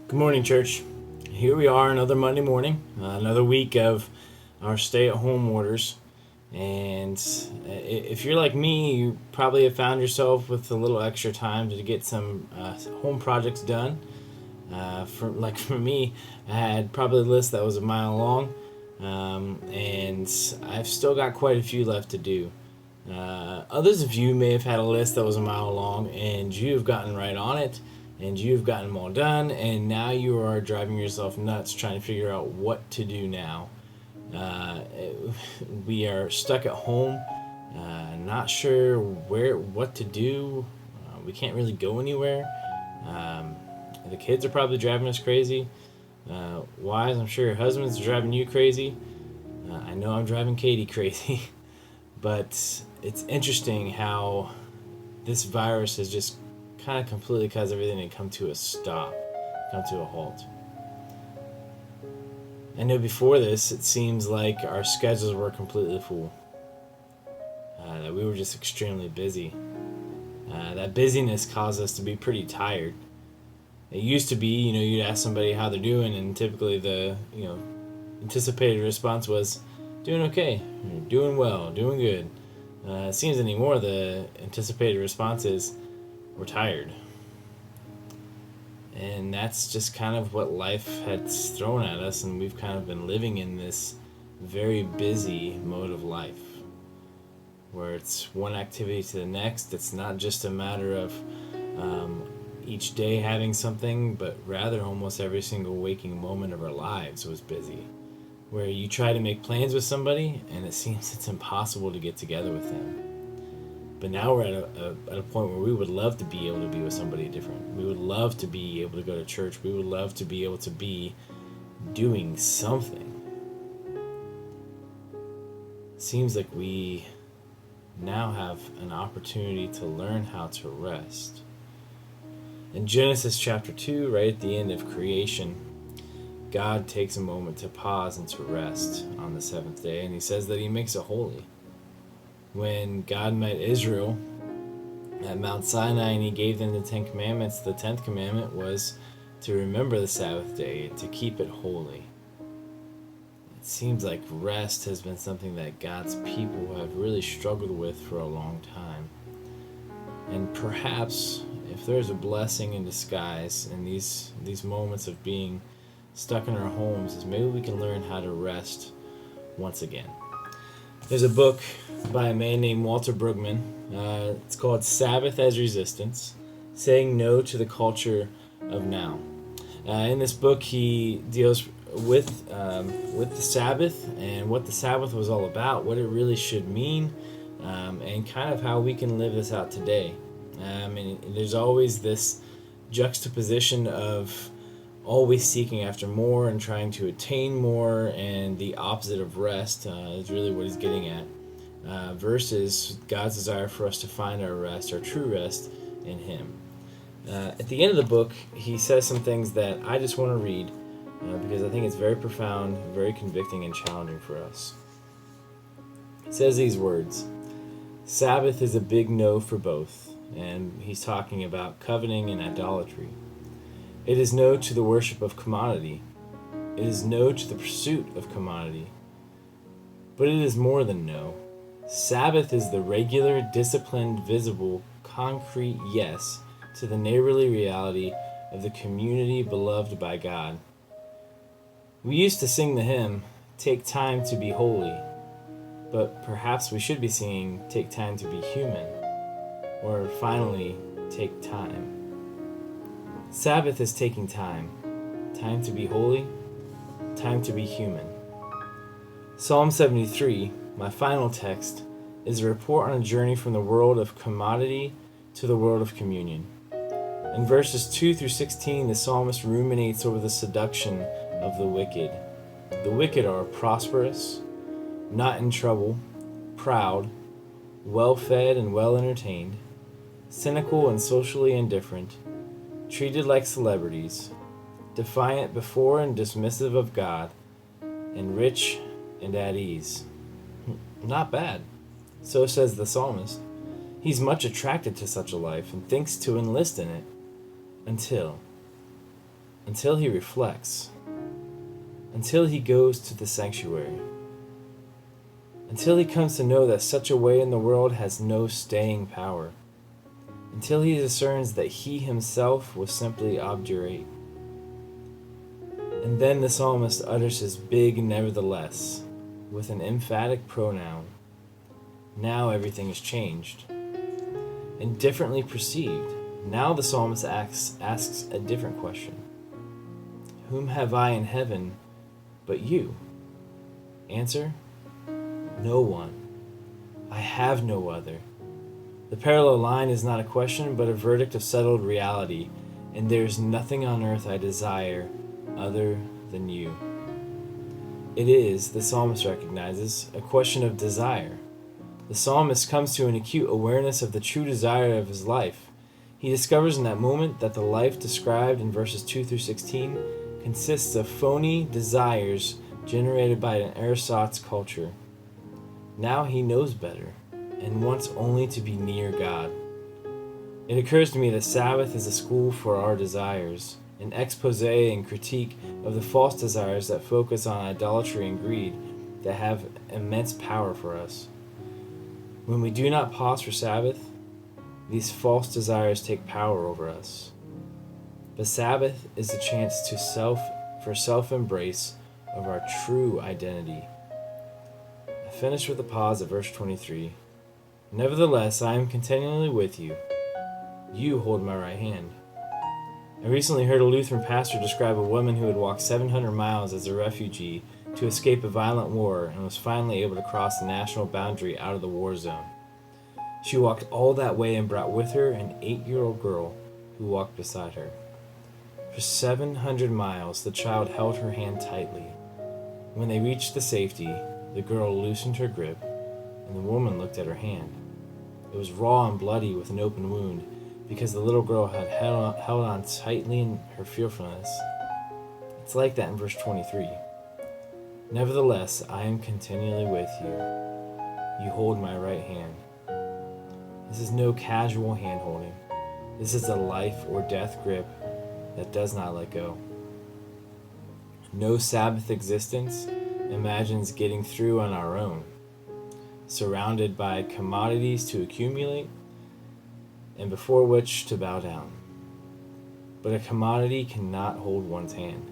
Good morning, church. Here we are, another Monday morning, another week of our stay-at-home orders. And if you're like me, you probably have found yourself with a little extra time to get some home projects done. For me, I had probably a list that was a mile long, and I've still got quite a few left to do. Others of you may have had a list that was a mile long, and you've gotten right on it, and you've gotten them all done, and now you are driving yourself nuts trying to figure out what to do now. Uh, we are stuck at home, not sure what to do. We can't really go anywhere. Um, the kids are probably driving us crazy. Wives, I'm sure your husband's driving you crazy. I know I'm driving Katie crazy. But it's interesting how this virus has just kind of completely caused everything to come to a stop, come to a halt. I know before this, it seems like our schedules were completely full, that we were just extremely busy. That busyness caused us to be pretty tired. It used to be, you'd ask somebody how they're doing, and typically the, anticipated response was, doing okay, doing well, doing good. It seems anymore the anticipated response is, we're tired. And that's just kind of what life has thrown at us, and we've kind of been living in this very busy mode of life where it's one activity to the next. It's not just a matter of each day having something, but rather almost every single waking moment of our lives was busy, where you try to make plans with somebody and it seems it's impossible to get together with them. But now we're at a point where we would love to be able to be with somebody different. We would love to be able to go to church. We would love to be able to be doing something. Seems like we now have an opportunity to learn how to rest. In Genesis chapter 2, right at the end of creation, God takes a moment to pause and to rest on the seventh day, and he says that he makes it holy. When God met Israel at Mount Sinai and he gave them the 10 Commandments, the 10th commandment was to remember the Sabbath day, to keep it holy. It seems like rest has been something that God's people have really struggled with for a long time. And perhaps if there's a blessing in disguise in these moments of being stuck in our homes, is maybe we can learn how to rest once again. There's a book by a man named Walter Brueggemann. It's called Sabbath as Resistance, Saying No to the Culture of Now. In this book, he deals with the Sabbath and what the Sabbath was all about, what it really should mean, and kind of how we can live this out today. And there's always this juxtaposition of always seeking after more and trying to attain more, and the opposite of rest is really what he's getting at, versus God's desire for us to find our rest, our true rest in him. At the end of the book, he says some things that I just want to read because I think it's very profound, very convicting, and challenging for us. He says these words: Sabbath is a big no for both, and he's talking about coveting and idolatry. It is no to the worship of commodity. It is no to the pursuit of commodity. But it is more than no. Sabbath is the regular, disciplined, visible, concrete yes to the neighborly reality of the community beloved by God. We used to sing the hymn, Take Time to Be Holy, but perhaps we should be singing, Take Time to Be Human, or finally, Take Time. Sabbath is taking time. Time to be holy. Time to be human. Psalm 73, my final text, is a report on a journey from the world of commodity to the world of communion. In verses 2 through 16, the psalmist ruminates over the seduction of the wicked. The wicked are prosperous, not in trouble, proud, well-fed and well-entertained, cynical and socially indifferent, treated like celebrities, defiant before and dismissive of God, and rich and at ease. Not bad. So says the psalmist. He's much attracted to such a life and thinks to enlist in it, until until he reflects, until he goes to the sanctuary, until he comes to know that such a way in the world has no staying power, until he discerns that he himself was simply obdurate. And then the psalmist utters his big nevertheless with an emphatic pronoun. Now everything is changed and differently perceived. Now the psalmist asks a different question. Whom have I in heaven but you? Answer, no one. I have no other. The parallel line is not a question, but a verdict of settled reality, and there is nothing on earth I desire other than you. It is, the psalmist recognizes, a question of desire. The psalmist comes to an acute awareness of the true desire of his life. He discovers in that moment that the life described in verses 2 through 16 consists of phony desires generated by an ersatz culture. Now he knows better and wants only to be near God. It occurs to me that Sabbath is a school for our desires, an expose and critique of the false desires that focus on idolatry and greed that have immense power for us. When we do not pause for Sabbath, these false desires take power over us. But Sabbath is the chance to self-embrace of our true identity. I finish with a pause at verse 23. Nevertheless, I am continually with you. You hold my right hand. I recently heard a Lutheran pastor describe a woman who had walked 700 miles as a refugee to escape a violent war and was finally able to cross the national boundary out of the war zone. She walked all that way and brought with her an 8-year-old girl who walked beside her. For 700 miles, the child held her hand tightly. When they reached the safety, the girl loosened her grip, and the woman looked at her hand. It was raw and bloody with an open wound because the little girl had held on tightly in her fearfulness. It's like that in verse 23. Nevertheless, I am continually with you. You hold my right hand. This is no casual hand-holding. This is a life or death grip that does not let go. No Sabbath existence imagines getting through on our own, surrounded by commodities to accumulate and before which to bow down. But a commodity cannot hold one's hand.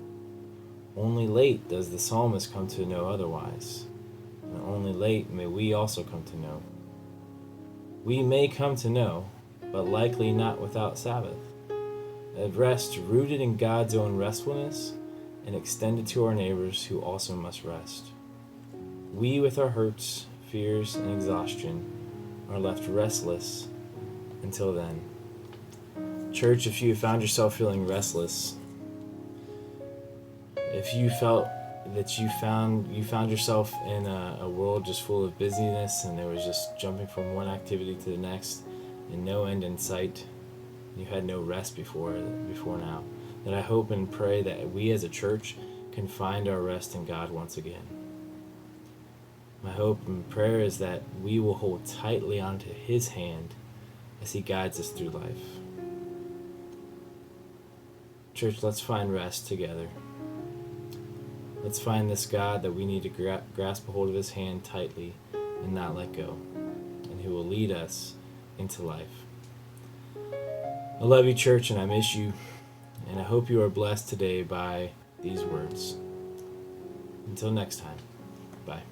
Only late does the psalmist come to know otherwise, and only late may we also come to know. We may come to know, but likely not without Sabbath, a rest rooted in God's own restfulness and extended to our neighbors who also must rest. We, with our hurts, fears, and exhaustion, are left restless until then. Church, if you found yourself feeling restless, if you felt that you found yourself in a world just full of busyness and there was just jumping from one activity to the next and no end in sight, you had no rest before now, then I hope and pray that we as a church can find our rest in God once again. My hope and prayer is that we will hold tightly onto His hand as He guides us through life. Church, let's find rest together. Let's find this God that we need to grasp a hold of His hand tightly and not let go, and who will lead us into life. I love you, church, and I miss you, and I hope you are blessed today by these words. Until next time, bye.